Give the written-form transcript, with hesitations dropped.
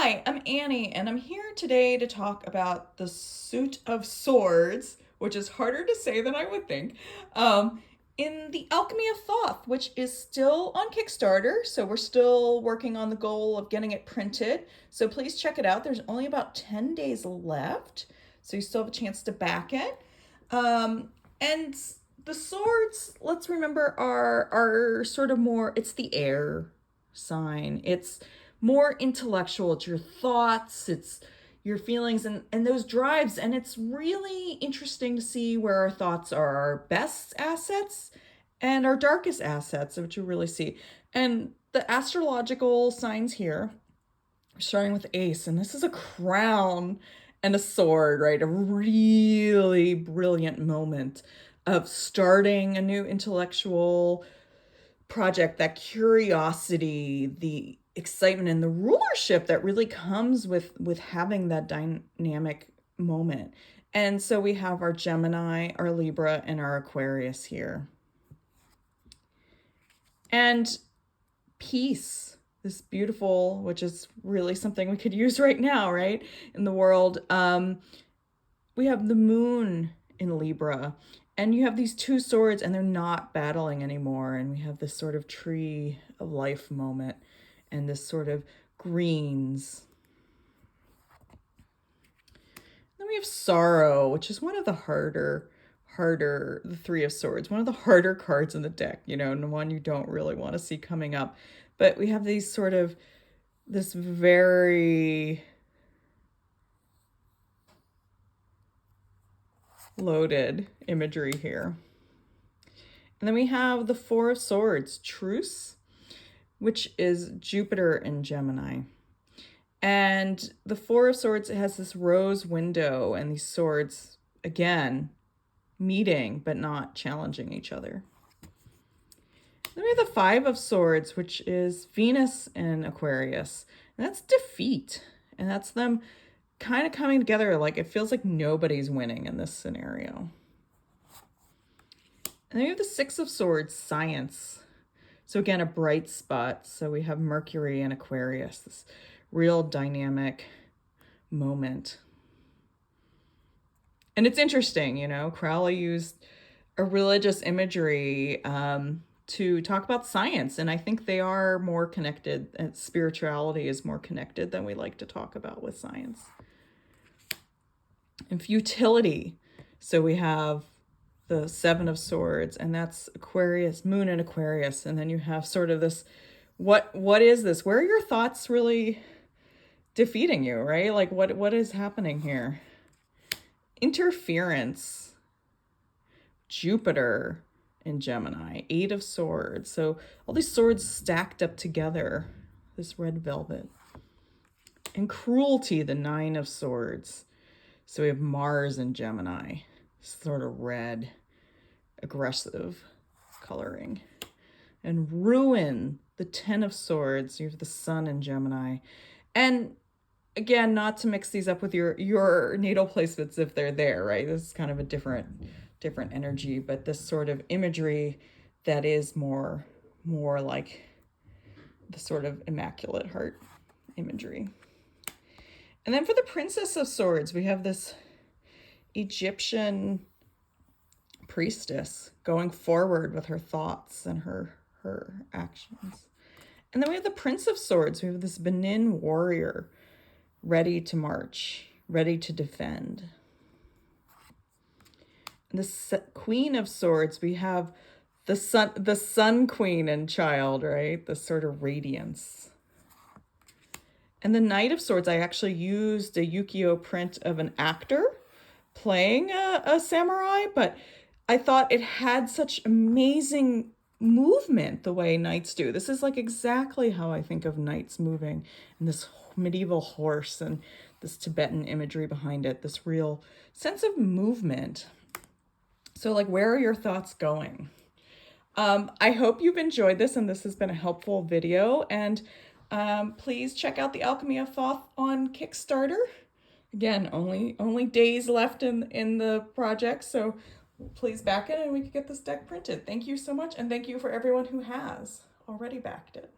Hi, I'm Annie, and I'm here today to talk about the Suit of Swords, which is harder to say than I would think, in the Alchemy of Thoth, which is still on Kickstarter. So we're still working on the goal of getting it printed. So please check it out. There's only about 10 days left, so you still have a chance to back it. And the swords, let's remember, are sort of more, it's the air sign. It's more intellectual. It's your thoughts, it's your feelings and those drives. And it's really interesting to see where our thoughts are our best assets and our darkest assets, which you really see. And the astrological signs here, starting with Ace, and this is a crown and a sword, right? A really brilliant moment of starting a new intellectual project, that curiosity, the excitement and the rulership that really comes with having that dynamic moment. And so we have our Gemini, our Libra, and our Aquarius here. And peace, this beautiful, which is really something we could use right now, right, in the world. We have the moon in Libra, and you have these two swords and they're not battling anymore. And we have this sort of tree of life moment and this sort of greens. Then we have sorrow, which is one of the harder, the Three of Swords, one of the harder cards in the deck, and the one you don't really want to see coming up. But we have these sort of, this very loaded imagery here. And then we have the Four of Swords, truce, which is Jupiter in Gemini. And the Four of Swords, it has this rose window and these swords, again, meeting but not challenging each other. Then we have the Five of Swords, which is Venus in Aquarius. And that's defeat. And that's them kind of coming together. Like, it feels like nobody's winning in this scenario. And then we have the Six of Swords, science. So again, a bright spot. So we have Mercury in Aquarius, this real dynamic moment. And it's interesting, Crowley used a religious imagery to talk about science. And I think they are more connected, and spirituality is more connected than we like to talk about with science. And futility. So we have the Seven of Swords, and that's Aquarius, moon in Aquarius. And then you have sort of this, what is this? Where are your thoughts really defeating you, right? Like what is happening here? Interference. Jupiter in Gemini, Eight of Swords. So all these swords stacked up together, this red velvet. And cruelty, the Nine of Swords. So we have Mars in Gemini, sort of red, aggressive coloring. And ruin, the Ten of Swords. You have the Sun in Gemini. And again, not to mix these up with your natal placements if they're there, right? This is kind of a different energy, but this sort of imagery that is more like the sort of Immaculate Heart imagery. And then for the Princess of Swords, we have this Egyptian priestess going forward with her thoughts and her actions. And then we have the Prince of Swords. We have this Benin warrior ready to march, ready to defend. And the Queen of Swords, we have the sun queen and child, right? The sort of radiance. And the Knight of Swords, I actually used a ukiyo print of an actor playing a samurai, but I thought it had such amazing movement the way knights do. This is like exactly how I think of knights moving, and this medieval horse and this Tibetan imagery behind it, this real sense of movement. So like, where are your thoughts going? I hope you've enjoyed this and this has been a helpful video. And please check out the Alchemy of Thoth on Kickstarter. Again, only days left in the project, so please back it and we can get this deck printed. Thank you so much, and thank you for everyone who has already backed it.